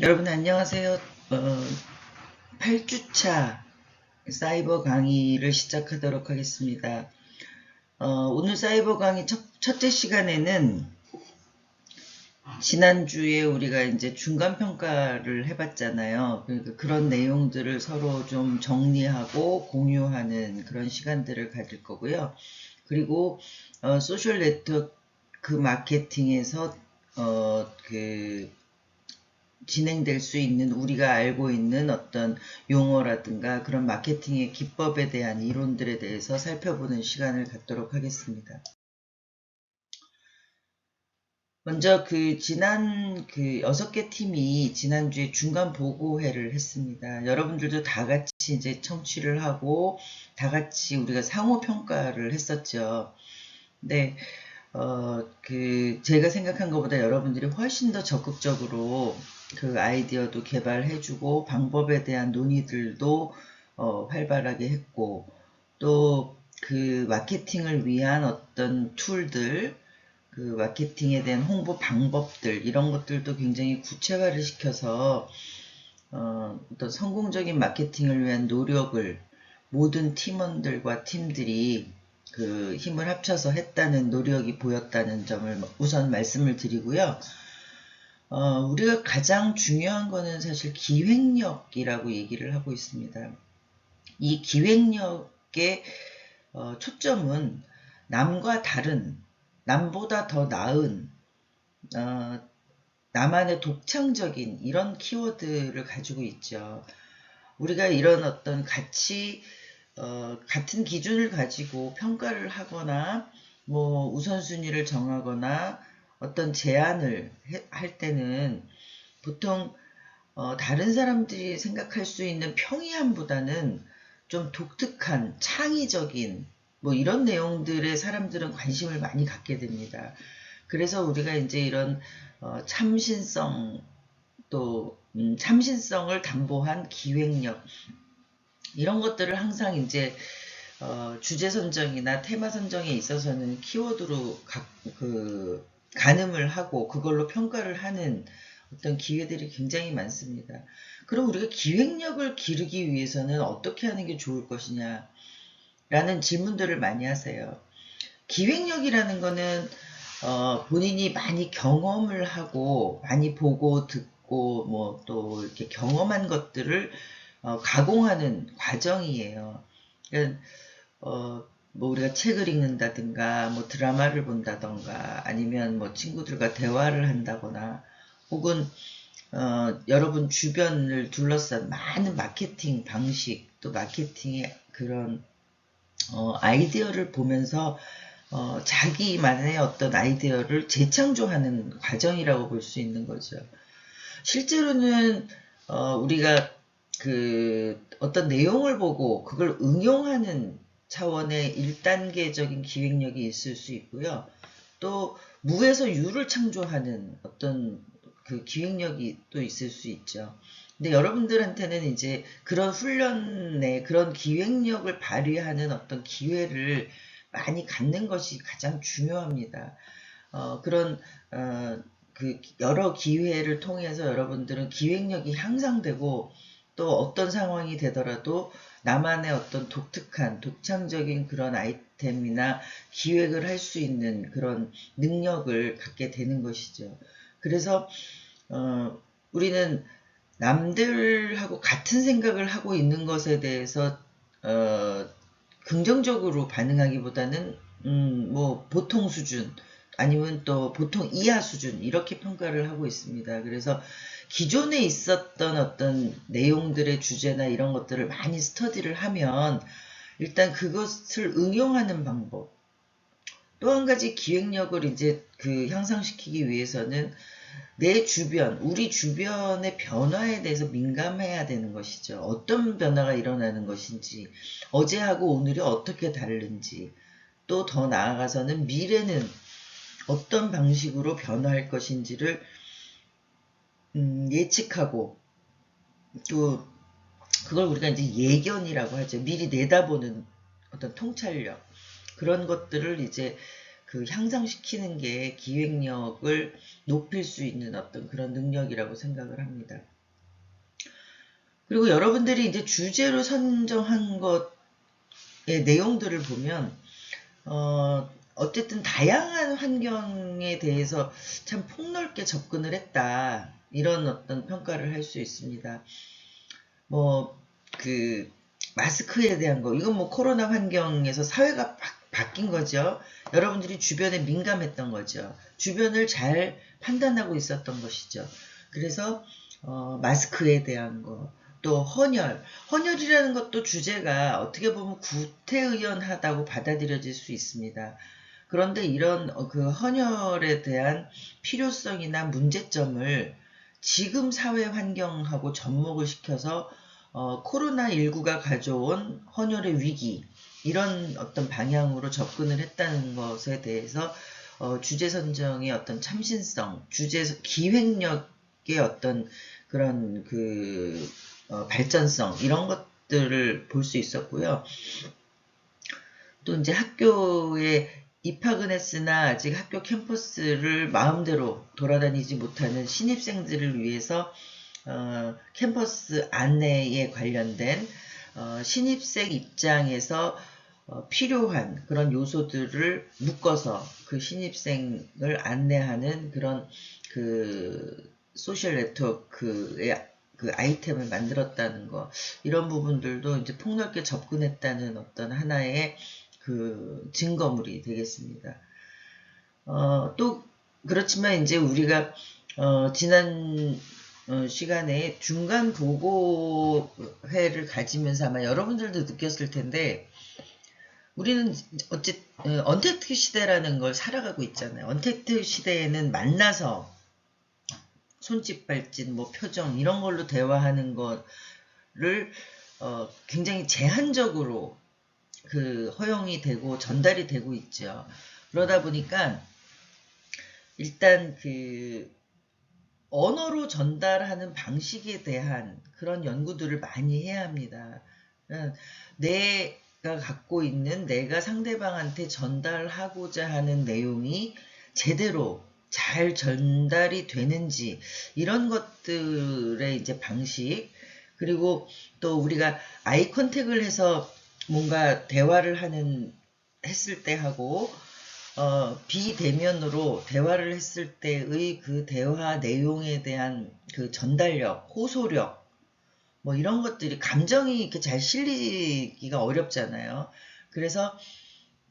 여러분 안녕하세요. 8주차 사이버 강의를 시작하도록 하겠습니다. 오늘 사이버 강의 첫째 시간에는 지난주에 우리가 이제 중간평가를 해봤잖아요. 그러니까 그런 내용들을 서로 좀 정리하고 공유하는 그런 시간들을 가질 거고요. 그리고 소셜 네트워크 마케팅에서 진행될 수 있는 우리가 알고 있는 어떤 용어라든가 그런 마케팅의 기법에 대한 이론들에 대해서 살펴보는 시간을 갖도록 하겠습니다. 먼저 지난 6개 팀이 지난주에 중간 보고회를 했습니다. 여러분들도 다 같이 이제 청취를 하고 다 같이 우리가 상호 평가를 했었죠. 네. 제가 생각한 것보다 여러분들이 훨씬 더 적극적으로 그 아이디어도 개발해주고 방법에 대한 논의들도 활발하게 했고 또 그 마케팅을 위한 어떤 툴들 그 마케팅에 대한 홍보 방법들 이런 것들도 굉장히 구체화를 시켜서 어떤 성공적인 마케팅을 위한 노력을 모든 팀원들과 팀들이 그 힘을 합쳐서 했다는 노력이 보였다는 점을 우선 말씀을 드리고요. 우리가 가장 중요한 거는 사실 기획력이라고 얘기를 하고 있습니다. 이 기획력의 초점은 남과 다른, 남보다 더 나은, 나만의 독창적인 이런 키워드를 가지고 있죠. 우리가 이런 어떤 같은 기준을 가지고 평가를 하거나 뭐 우선순위를 정하거나 어떤 제안을 할 때는 보통 다른 사람들이 생각할 수 있는 평이함보다는 좀 독특한 창의적인 뭐 이런 내용들에 사람들은 관심을 많이 갖게 됩니다. 그래서 우리가 이제 이런 참신성 또 참신성을 담보한 기획력 이런 것들을 항상 이제 주제 선정이나 테마 선정에 있어서는 키워드로 가늠을 하고 그걸로 평가를 하는 어떤 기회들이 굉장히 많습니다. 그럼 우리가 기획력을 기르기 위해서는 어떻게 하는 게 좋을 것이냐 라는 질문들을 많이 하세요. 기획력이라는 거는 본인이 많이 경험을 하고 많이 보고 듣고 뭐 또 이렇게 경험한 것들을 가공하는 과정이에요. 그러니까 뭐 우리가 책을 읽는다든가 뭐 드라마를 본다던가 아니면 뭐 친구들과 대화를 한다거나 혹은 여러분 주변을 둘러싼 많은 마케팅 방식 또 마케팅의 그런 아이디어를 보면서 자기만의 어떤 아이디어를 재창조하는 과정이라고 볼 수 있는 거죠. 실제로는 우리가 어떤 내용을 보고 그걸 응용하는 차원의 1단계적인 기획력이 있을 수 있고요. 또 무에서 유를 창조하는 어떤 그 기획력이 또 있을 수 있죠. 근데 여러분들한테는 이제 그런 훈련에 그런 기획력을 발휘하는 어떤 기회를 많이 갖는 것이 가장 중요합니다. 그런 여러 기회를 통해서 여러분들은 기획력이 향상되고 또 어떤 상황이 되더라도 나만의 어떤 독특한 독창적인 그런 아이템이나 기획을 할 수 있는 그런 능력을 갖게 되는 것이죠. 그래서 우리는 남들하고 같은 생각을 하고 있는 것에 대해서 긍정적으로 반응하기보다는 뭐 보통 수준 아니면 또 보통 이하 수준 이렇게 평가를 하고 있습니다. 그래서 기존에 있었던 어떤 내용들의 주제나 이런 것들을 많이 스터디를 하면 일단 그것을 응용하는 방법 또 한 가지 기획력을 이제 향상시키기 위해서는 내 주변, 우리 주변의 변화에 대해서 민감해야 되는 것이죠. 어떤 변화가 일어나는 것인지, 어제하고 오늘이 어떻게 다른지, 또 더 나아가서는 미래는 어떤 방식으로 변화할 것인지를 예측하고 또 그걸 우리가 이제 예견이라고 하죠. 미리 내다보는 어떤 통찰력 그런 것들을 이제 향상시키는 게 기획력을 높일 수 있는 어떤 그런 능력이라고 생각을 합니다. 그리고 여러분들이 이제 주제로 선정한 것의 내용들을 보면, 어쨌든 다양한 환경에 대해서 참 폭넓게 접근을 했다. 이런 어떤 평가를 할 수 있습니다. 뭐, 그, 마스크에 대한 거, 이건 뭐 코로나 환경에서 사회가 바뀐 거죠. 여러분들이 주변에 민감했던 거죠. 주변을 잘 판단하고 있었던 것이죠. 그래서, 마스크에 대한 거, 또 헌혈이라는 것도 주제가 어떻게 보면 구태의연하다고 받아들여질 수 있습니다. 그런데 이런 그 헌혈에 대한 필요성이나 문제점을 지금 사회 환경하고 접목을 시켜서 코로나19가 가져온 헌혈의 위기, 이런 어떤 방향으로 접근을 했다는 것에 대해서 주제 선정의 어떤 참신성, 기획력의 어떤 그런 발전성, 이런 것들을 볼 수 있었고요. 또 이제 학교에 입학은 했으나 아직 학교 캠퍼스를 마음대로 돌아다니지 못하는 신입생들을 위해서 캠퍼스 안내에 관련된 신입생 입장에서 필요한 그런 요소들을 묶어서 그 신입생을 안내하는 그런 소셜 네트워크의 그 아이템을 만들었다는 거, 이런 부분들도 이제 폭넓게 접근했다는 어떤 하나의 그 증거물이 되겠습니다. 또 그렇지만 이제 우리가 지난 시간에 중간 보고회를 가지면서 아마 여러분들도 느꼈을 텐데, 우리는 언택트 시대라는 걸 살아가고 있잖아요. 언택트 시대에는 만나서 손짓 발짓 뭐 표정 이런 걸로 대화하는 거를 굉장히 제한적으로 허용이 되고 전달이 되고 있죠. 그러다 보니까 일단 언어로 전달하는 방식에 대한 그런 연구들을 많이 해야 합니다. 내가 갖고 있는, 내가 상대방한테 전달하고자 하는 내용이 제대로 잘 전달이 되는지, 이런 것들의 이제 방식, 그리고 또 우리가 아이 컨택을 해서 뭔가 대화를 했을 때 하고 비대면으로 대화를 했을 때의 그 대화 내용에 대한 그 전달력, 호소력, 뭐 이런 것들이, 감정이 이렇게 잘 실리기가 어렵잖아요. 그래서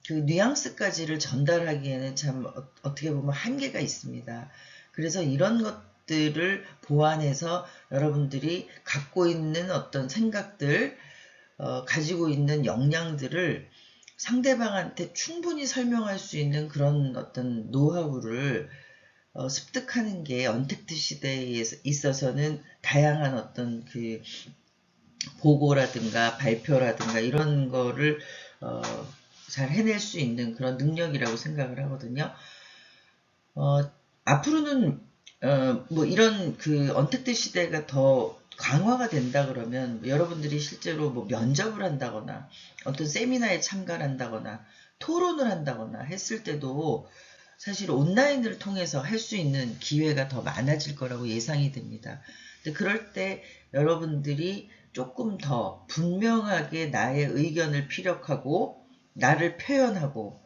그 뉘앙스까지를 전달하기에는 참 어떻게 보면 한계가 있습니다. 그래서 이런 것들을 보완해서 여러분들이 갖고 있는 어떤 생각들, 가지고 있는 역량들을 상대방한테 충분히 설명할 수 있는 그런 어떤 노하우를 습득하는 게 언택트 시대에 있어서는 다양한 어떤 보고라든가 발표라든가 이런 거를 잘 해낼 수 있는 그런 능력이라고 생각을 하거든요. 앞으로는 뭐 이런 언택트 시대가 더 강화가 된다 그러면 여러분들이 실제로 뭐 면접을 한다거나 어떤 세미나에 참가를 한다거나 토론을 한다거나 했을 때도 사실 온라인을 통해서 할 수 있는 기회가 더 많아질 거라고 예상이 됩니다. 근데 그럴 때 여러분들이 조금 더 분명하게 나의 의견을 피력하고 나를 표현하고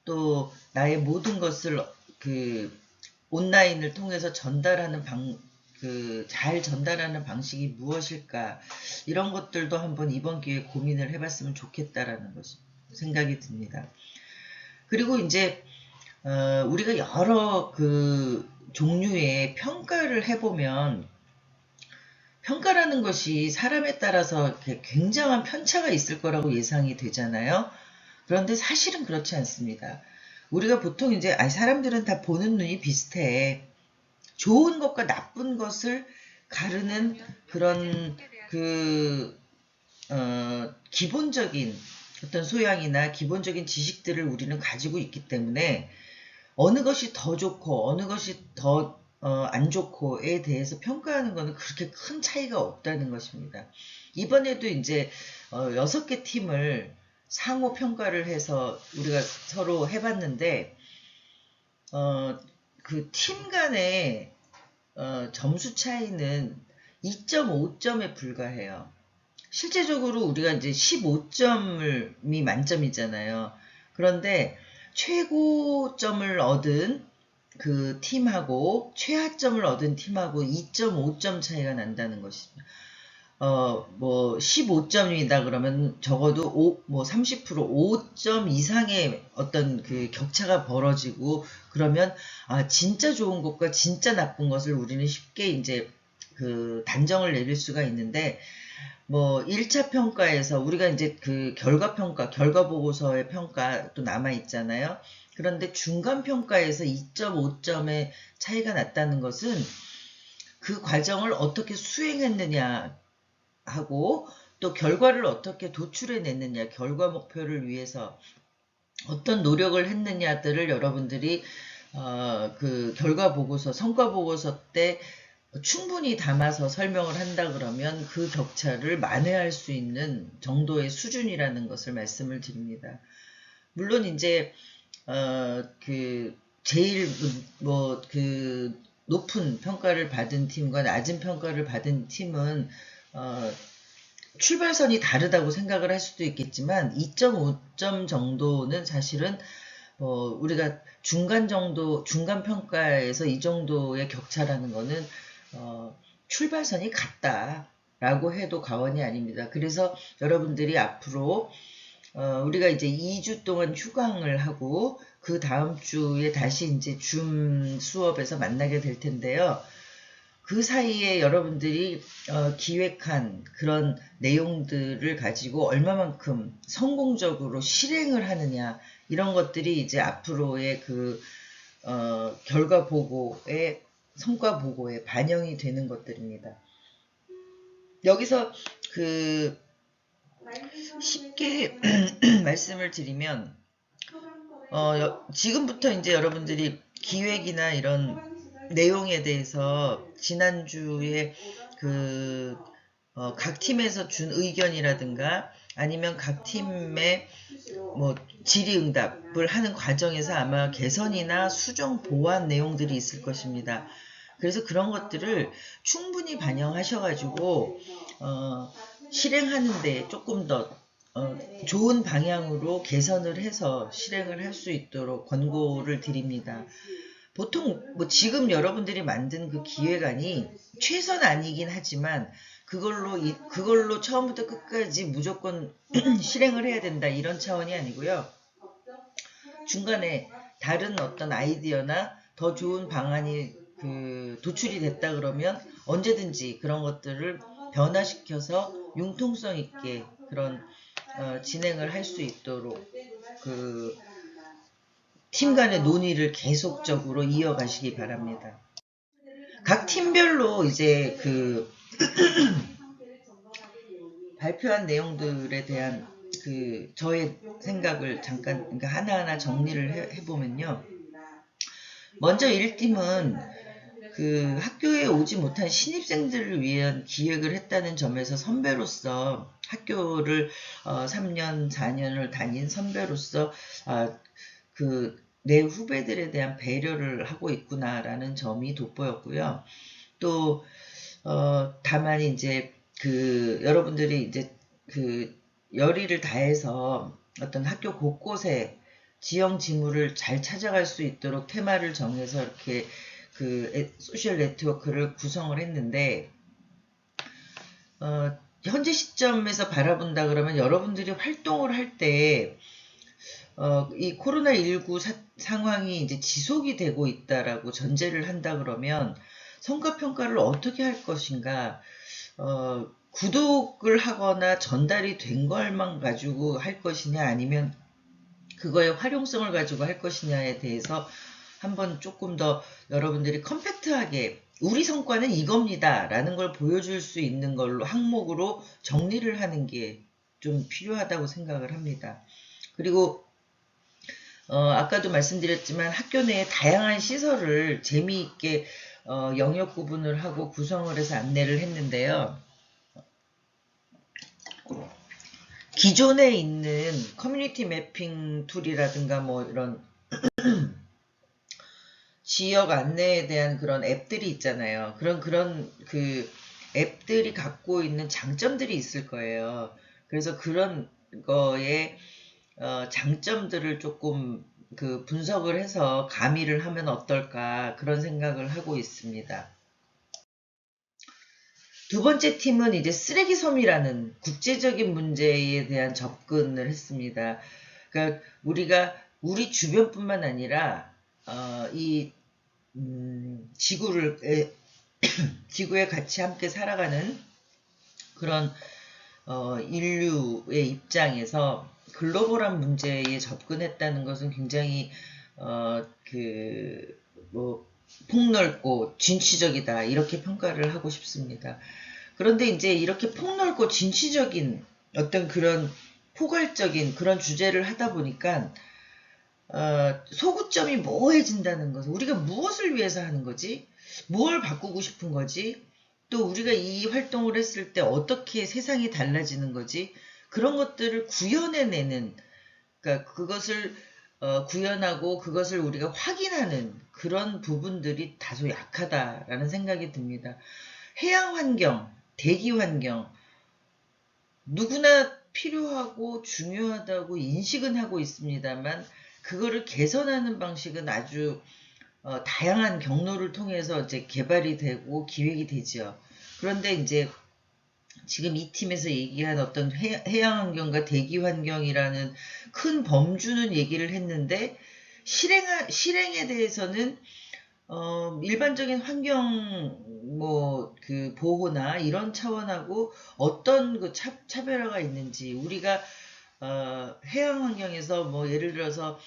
또 나의 모든 것을 온라인을 통해서 잘 전달하는 방식이 무엇일까, 이런 것들도 한번 이번 기회에 고민을 해봤으면 좋겠다라는 것이 생각이 듭니다. 그리고 이제 우리가 여러 종류의 평가를 해보면, 평가라는 것이 사람에 따라서 굉장한 편차가 있을 거라고 예상이 되잖아요. 그런데 사실은 그렇지 않습니다. 우리가 보통 이제 사람들은 다 보는 눈이 비슷해. 좋은 것과 나쁜 것을 가르는 그런 기본적인 어떤 소양이나 기본적인 지식들을 우리는 가지고 있기 때문에 어느 것이 더 좋고 어느 것이 더 안 좋고에 대해서 평가하는 것은 그렇게 큰 차이가 없다는 것입니다. 이번에도 이제 6개 팀을 상호 평가를 해서 우리가 서로 해봤는데 그 팀 간의 점수 차이는 2.5점에 불과해요. 실제적으로 우리가 이제 15점이 만점이잖아요. 그런데 최고점을 얻은 그 팀하고 최하점을 얻은 팀하고 2.5점 차이가 난다는 것이죠. 뭐 15점이다 그러면 적어도 30% 5점 이상의 어떤 그 격차가 벌어지고, 그러면 진짜 좋은 것과 진짜 나쁜 것을 우리는 쉽게 이제 그 단정을 내릴 수가 있는데, 뭐 1차 평가에서 우리가 이제 그 결과 보고서의 평가도 남아 있잖아요. 그런데 중간 평가에서 2.5점의 차이가 났다는 것은 그 과정을 어떻게 수행했느냐 하고, 또 결과를 어떻게 도출해냈느냐, 결과 목표를 위해서 어떤 노력을 했느냐들을 여러분들이 그 결과 보고서, 성과 보고서 때 충분히 담아서 설명을 한다 그러면 그 격차를 만회할 수 있는 정도의 수준이라는 것을 말씀을 드립니다. 물론 이제 그 제일 뭐 그 높은 평가를 받은 팀과 낮은 평가를 받은 팀은 출발선이 다르다고 생각을 할 수도 있겠지만 2.5점 정도는 사실은 우리가 중간 평가에서 이 정도의 격차라는 거는 출발선이 같다라고 해도 과언이 아닙니다. 그래서 여러분들이 앞으로 우리가 이제 2주 동안 휴강을 하고 그 다음 주에 다시 이제 줌 수업에서 만나게 될 텐데요. 그 사이에 여러분들이 기획한 그런 내용들을 가지고 얼마만큼 성공적으로 실행을 하느냐, 이런 것들이 이제 앞으로의 그 결과 보고의 성과 보고에 반영이 되는 것들입니다. 여기서 그 쉽게 말씀을 드리면 지금부터 이제 여러분들이 기획이나 이런 내용에 대해서 지난주에 그 각 팀에서 준 의견이라든가 아니면 각 팀의 뭐 질의응답을 하는 과정에서 아마 개선이나 수정 보완 내용들이 있을 것입니다. 그래서 그런 것들을 충분히 반영하셔가지고 실행하는데 조금 더 좋은 방향으로 개선을 해서 실행을 할 수 있도록 권고를 드립니다. 보통 뭐 지금 여러분들이 만든 그 기획안이 최선 아니긴 하지만 그걸로 처음부터 끝까지 무조건 실행을 해야 된다, 이런 차원이 아니고요. 중간에 다른 어떤 아이디어나 더 좋은 방안이 그 도출이 됐다 그러면 언제든지 그런 것들을 변화시켜서 융통성 있게 그런 진행을 할 수 있도록 그 팀 간의 논의를 계속적으로 이어가시기 바랍니다. 각 팀별로 이제 그 발표한 내용들에 대한 그 저의 생각을 잠깐 그러니까 하나하나 정리를 해보면요. 먼저 1팀은 그 학교에 오지 못한 신입생들을 위한 기획을 했다는 점에서 선배로서 학교를 3년, 4년을 다닌 선배로서 그 내 후배들에 대한 배려를 하고 있구나라는 점이 돋보였고요. 또 다만 이제 그 여러분들이 이제 그 열의를 다해서 어떤 학교 곳곳에 지형 지물을 잘 찾아갈 수 있도록 테마를 정해서 이렇게 그 소셜 네트워크를 구성을 했는데, 현재 시점에서 바라본다 그러면 여러분들이 활동을 할 때 이 코로나19 상황이 이제 지속이 되고 있다라고 전제를 한다 그러면 성과평가를 어떻게 할 것인가, 구독을 하거나 전달이 된 걸만 가지고 할 것이냐 아니면 그거의 활용성을 가지고 할 것이냐에 대해서 한번 조금 더 여러분들이 컴팩트하게 우리 성과는 이겁니다 라는 걸 보여줄 수 있는 걸로 항목으로 정리를 하는 게 좀 필요하다고 생각을 합니다. 그리고 아까도 말씀드렸지만 학교 내에 다양한 시설을 재미있게 영역 구분을 하고 구성을 해서 안내를 했는데요. 기존에 있는 커뮤니티 매핑 툴이라든가 뭐 이런 지역 안내에 대한 그런 앱들이 있잖아요. 그런 그 앱들이 갖고 있는 장점들이 있을 거예요. 그래서 그런 거에 장점들을 조금 그 분석을 해서 가미를 하면 어떨까 그런 생각을 하고 있습니다. 두 번째 팀은 이제 쓰레기 섬이라는 국제적인 문제에 대한 접근을 했습니다. 그러니까 우리가 우리 주변뿐만 아니라 이 지구에 같이 함께 살아가는 그런 인류의 입장에서 글로벌한 문제에 접근했다는 것은 굉장히 뭐 폭넓고 진취적이다 이렇게 평가를 하고 싶습니다. 그런데 이제 이렇게 폭넓고 진취적인 어떤 그런 포괄적인 그런 주제를 하다 보니까 소구점이 모호해진다는 것은 우리가 무엇을 위해서 하는 거지? 뭘 바꾸고 싶은 거지? 또 우리가 이 활동을 했을 때 어떻게 세상이 달라지는 거지? 그런 것들을 구현해내는, 그러니까 그것을 구현하고 그것을 우리가 확인하는 그런 부분들이 다소 약하다라는 생각이 듭니다. 해양 환경, 대기 환경, 누구나 필요하고 중요하다고 인식은 하고 있습니다만 그거를 개선하는 방식은 아주 다양한 경로를 통해서 이제 개발이 되고 기획이 되죠. 그런데 이제 지금 이 팀에서 얘기한 어떤 해양 환경과 대기 환경이라는 큰 범주는 얘기를 했는데 실행에 대해서는 일반적인 환경 그 보호나 이런 차원하고 어떤 그 차별화가 있는지 우리가 해양 환경에서 뭐 예를 들어서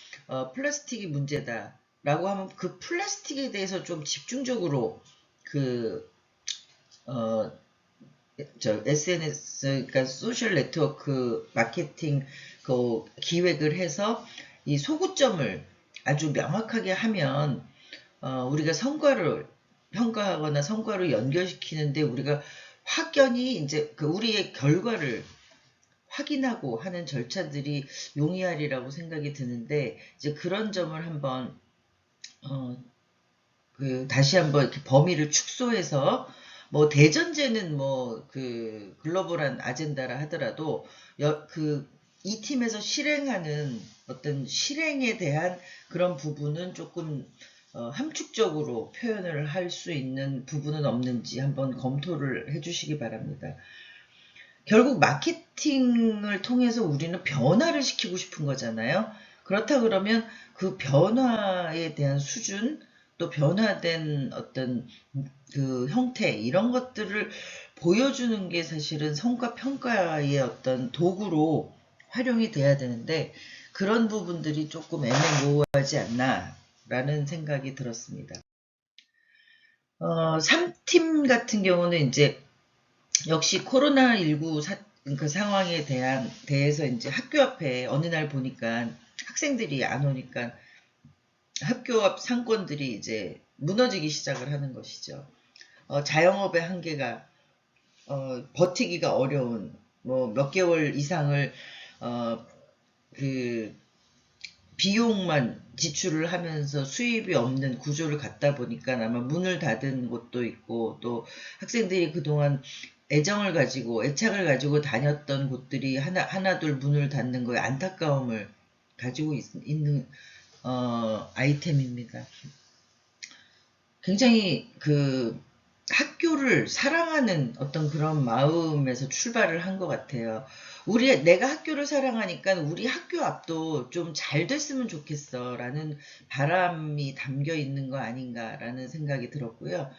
플라스틱이 문제다라고 하면 그 플라스틱에 대해서 좀 집중적으로 그 SNS, 그러니까 소셜 네트워크 마케팅 그 기획을 해서 이 소구점을 아주 명확하게 하면 우리가 성과를 평가하거나 성과를 연결시키는데 우리가 확연히 이제 그 우리의 결과를 확인하고 하는 절차들이 용이하리라고 생각이 드는데 이제 그런 점을 한번 다시 한번 이렇게 범위를 축소해서 뭐 대전제는 뭐 그 글로벌한 아젠다라 하더라도 이 팀에서 실행하는 어떤 실행에 대한 그런 부분은 조금 함축적으로 표현을 할 수 있는 부분은 없는지 한번 검토를 해주시기 바랍니다. 결국 마케팅을 통해서 우리는 변화를 시키고 싶은 거잖아요. 그렇다 그러면 그 변화에 대한 수준, 또 변화된 어떤 그 형태, 이런 것들을 보여주는 게 사실은 성과 평가의 어떤 도구로 활용이 돼야 되는데, 그런 부분들이 조금 애매모호하지 않나라는 생각이 들었습니다. 3팀 같은 경우는 이제 역시 코로나19 그 상황에 대해서 이제 학교 앞에 어느 날 보니까 학생들이 안 오니까 학교 앞 상권들이 이제 무너지기 시작을 하는 것이죠. 자영업의 한계가 버티기가 어려운 뭐 몇 개월 이상을 그 비용만 지출을 하면서 수입이 없는 구조를 갖다 보니까 아마 문을 닫은 곳도 있고 또 학생들이 그동안 애정을 가지고 애착을 가지고 다녔던 곳들이 하나둘 문을 닫는 거에 안타까움을 가지고 있는 아이템입니다. 굉장히 그 학교를 사랑하는 어떤 그런 마음에서 출발을 한 것 같아요. 내가 학교를 사랑하니까 우리 학교 앞도 좀 잘 됐으면 좋겠어 라는 바람이 담겨 있는 거 아닌가라는 생각이 들었고요.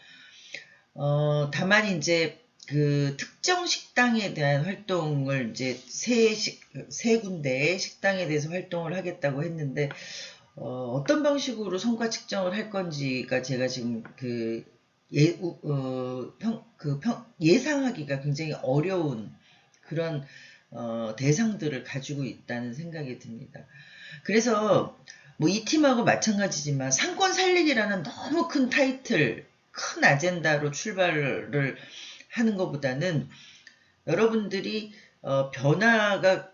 다만 이제 그 특정 식당에 대한 활동을 이제 세 군데의 식당에 대해서 활동을 하겠다고 했는데, 어떤 방식으로 성과 측정을 할 건지가 제가 지금 예상하기가 굉장히 어려운 그런 대상들을 가지고 있다는 생각이 듭니다. 그래서 뭐 이 팀하고 마찬가지지만 상권 살리기라는 너무 큰 타이틀, 큰 아젠다로 출발을 하는 것보다는 여러분들이 변화가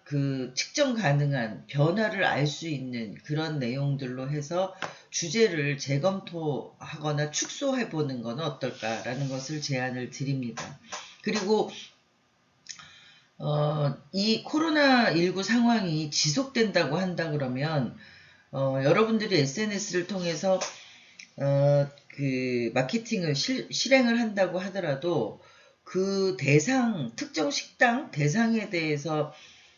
측정 가능한 변화를 알 수 있는 그런 내용들로 해서 주제를 재검토하거나 축소해 보는 건 어떨까라는 것을 제안을 드립니다. 그리고 이 코로나19 상황이 지속된다고 한다 그러면 여러분들이 SNS를 통해서 마케팅을 실행을 한다고 하더라도 그 특정 식당 대상에 대해서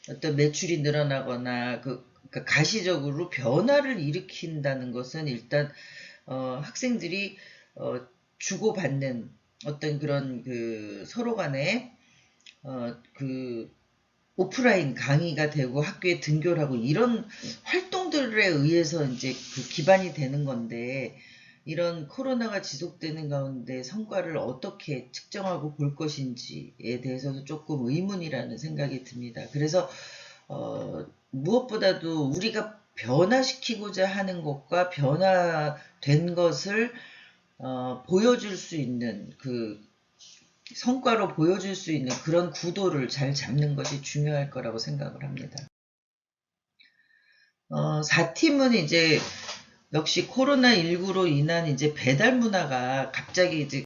어떤 매출이 늘어나거나 그러니까 가시적으로 변화를 일으킨다는 것은 일단 학생들이 주고받는 어떤 그런 서로 간에 오프라인 강의가 되고 학교에 등교를 하고 이런 활동들에 의해서 이제 기반이 되는 건데, 이런 코로나가 지속되는 가운데 성과를 어떻게 측정하고 볼 것인지에 대해서도 조금 의문이라는 생각이 듭니다. 그래서 무엇보다도 우리가 변화시키고자 하는 것과 변화된 것을 보여줄 수 있는 성과로 보여줄 수 있는 그런 구도를 잘 잡는 것이 중요할 거라고 생각을 합니다. 4팀은 이제 역시 코로나19로 인한 이제 배달 문화가 갑자기 이제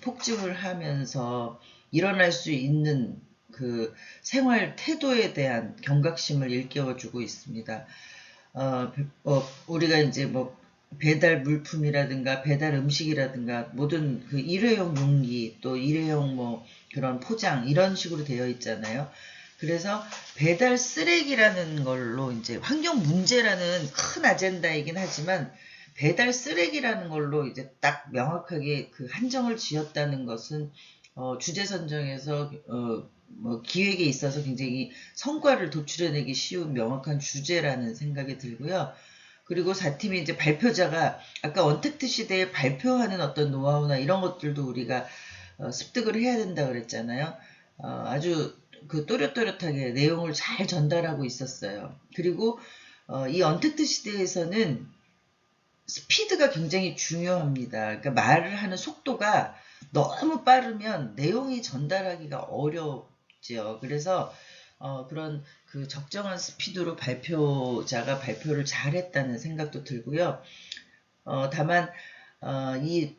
폭증을 하면서 일어날 수 있는 생활 태도에 대한 경각심을 일깨워주고 있습니다. 우리가 이제 뭐 배달 물품이라든가 배달 음식이라든가 모든 일회용 용기 또 일회용 뭐 그런 포장 이런 식으로 되어 있잖아요. 그래서 배달 쓰레기라는 걸로 이제 환경 문제라는 큰 아젠다이긴 하지만 배달 쓰레기라는 걸로 이제 딱 명확하게 한정을 지었다는 것은 주제 선정에서 뭐 기획에 있어서 굉장히 성과를 도출해내기 쉬운 명확한 주제라는 생각이 들고요. 그리고 4팀이 이제 발표자가 아까 언택트 시대에 발표하는 어떤 노하우나 이런 것들도 우리가 습득을 해야 된다 그랬잖아요. 아주 또렷또렷하게 내용을 잘 전달하고 있었어요. 그리고 이 언택트 시대에서는 스피드가 굉장히 중요합니다. 그러니까 말을 하는 속도가 너무 빠르면 내용이 전달하기가 어렵죠. 그래서 그런 적정한 스피드로 발표자가 발표를 잘했다는 생각도 들고요. 다만 이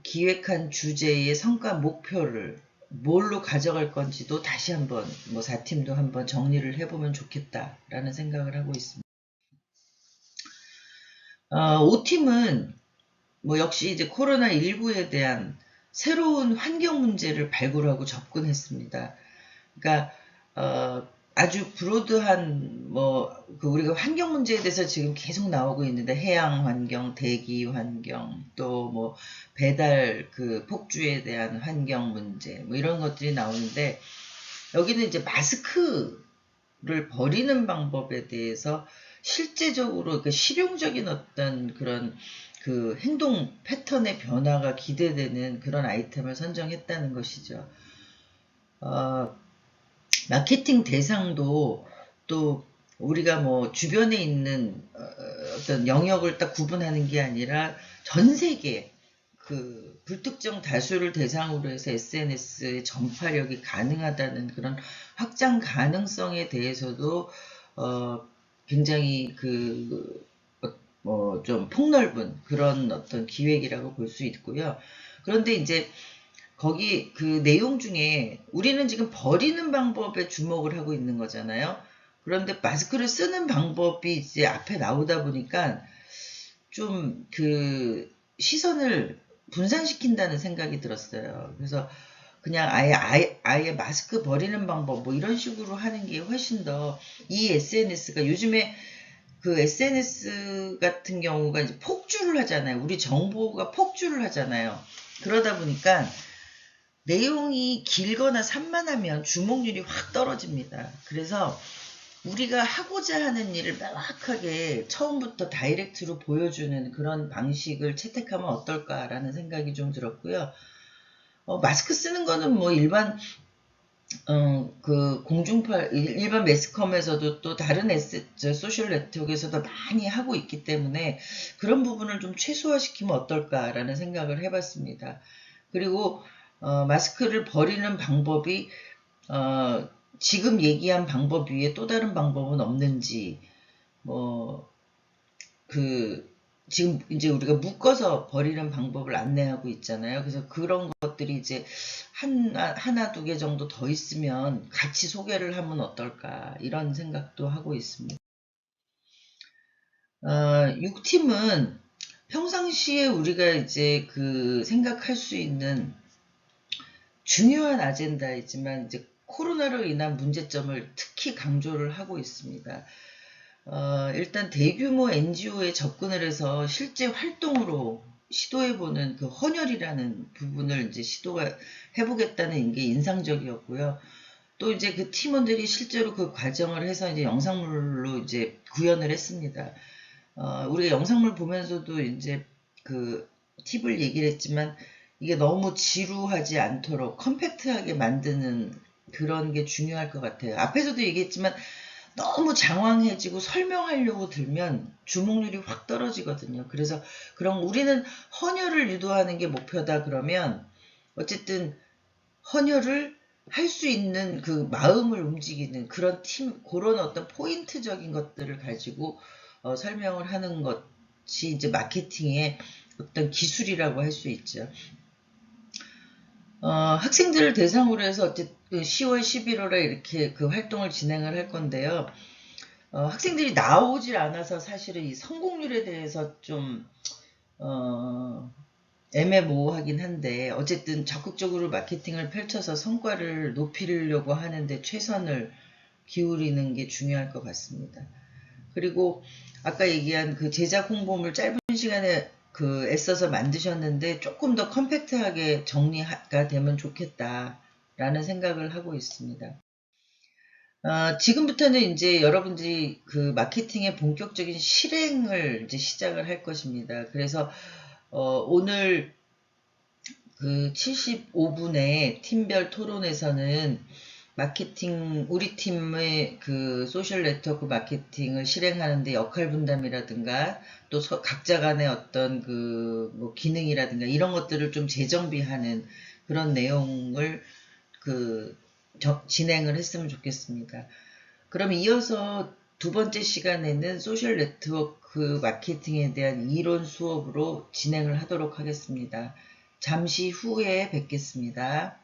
기획한 주제의 성과 목표를 뭘로 가져갈 건지도 다시 한번 4팀도 한번 정리를 해보면 좋겠다라는 생각을 하고 있습니다. 5팀은 역시 이제 코로나19에 대한 새로운 환경 문제를 발굴하고 접근했습니다. 그러니까 아주 브로드한 우리가 환경 문제에 대해서 지금 계속 나오고 있는데, 해양 환경, 대기 환경, 또 배달 폭주에 대한 환경 문제 이런 것들이 나오는데, 여기는 이제 마스크를 버리는 방법에 대해서 실제적으로 실용적인 어떤 그런 행동 패턴의 변화가 기대되는 그런 아이템을 선정했다는 것이죠. 마케팅 대상도 또 우리가 주변에 있는 어떤 영역을 딱 구분하는 게 아니라 전 세계 불특정 다수를 대상으로 해서 SNS의 전파력이 가능하다는 그런 확장 가능성에 대해서도 굉장히 좀 폭넓은 그런 어떤 기획이라고 볼 수 있고요. 그런데 이제 거기 내용 중에 우리는 지금 버리는 방법에 주목을 하고 있는 거잖아요. 그런데 마스크를 쓰는 방법이 이제 앞에 나오다 보니까 좀 시선을 분산시킨다는 생각이 들었어요. 그래서 그냥 아예 마스크 버리는 방법 이런 식으로 하는 게 훨씬 더, 이 SNS가 요즘에 SNS 같은 경우가 이제 폭주를 하잖아요. 우리 정보가 폭주를 하잖아요. 그러다 보니까 내용이 길거나 산만하면 주목률이 확 떨어집니다. 그래서 우리가 하고자 하는 일을 명확하게 처음부터 다이렉트로 보여주는 그런 방식을 채택하면 어떨까라는 생각이 좀 들었고요. 마스크 쓰는 거는 일반 일반 매스컴에서도 또 다른 소셜 네트워크에서도 많이 하고 있기 때문에 그런 부분을 좀 최소화시키면 어떨까라는 생각을 해봤습니다. 그리고 마스크를 버리는 방법이 지금 얘기한 방법 위에 또 다른 방법은 없는지, 뭐, 지금 이제 우리가 묶어서 버리는 방법을 안내하고 있잖아요. 그래서 그런 것들이 이제 하나, 두 개 정도 더 있으면 같이 소개를 하면 어떨까, 이런 생각도 하고 있습니다. 6팀은 평상시에 우리가 이제 생각할 수 있는 중요한 아젠다이지만 이제 코로나로 인한 문제점을 특히 강조를 하고 있습니다. 일단 대규모 NGO에 접근을 해서 실제 활동으로 시도해보는 그 헌혈이라는 부분을 이제 해보겠다는 게 인상적이었고요. 또 이제 그 팀원들이 실제로 그 과정을 해서 이제 영상물로 이제 구현을 했습니다. 우리가 영상물 보면서도 이제 그 팁을 얘기를 했지만 이게 너무 지루하지 않도록 컴팩트하게 만드는 그런 게 중요할 것 같아요. 앞에서도 얘기했지만 너무 장황해지고 설명하려고 들면 주목률이 확 떨어지거든요. 그래서 그럼 우리는 헌혈을 유도하는 게 목표다 그러면 어쨌든 헌혈을 할 수 있는 그 마음을 움직이는 그런 어떤 포인트적인 것들을 가지고 설명을 하는 것이 이제 마케팅의 어떤 기술이라고 할 수 있죠. 학생들을 대상으로 해서 어쨌든 10월, 11월에 이렇게 그 활동을 진행을 할 건데요. 학생들이 나오질 않아서 사실은 이 성공률에 대해서 좀, 애매모호하긴 한데, 어쨌든 적극적으로 마케팅을 펼쳐서 성과를 높이려고 하는데 최선을 기울이는 게 중요할 것 같습니다. 그리고 아까 얘기한 그 제작 홍보물 짧은 시간에 애써서 만드셨는데 조금 더 컴팩트하게 정리가 되면 좋겠다라는 생각을 하고 있습니다. 지금부터는 이제 여러분들이 그 마케팅의 본격적인 실행을 이제 시작을 할 것입니다. 그래서 오늘 그 75분의 팀별 토론에서는 우리 팀의 그 소셜 네트워크 마케팅을 실행하는데 역할 분담이라든가 또 각자 간의 어떤 뭐 기능이라든가 이런 것들을 좀 재정비하는 그런 내용을 진행을 했으면 좋겠습니다. 그럼 이어서 두 번째 시간에는 소셜 네트워크 마케팅에 대한 이론 수업으로 진행을 하도록 하겠습니다. 잠시 후에 뵙겠습니다.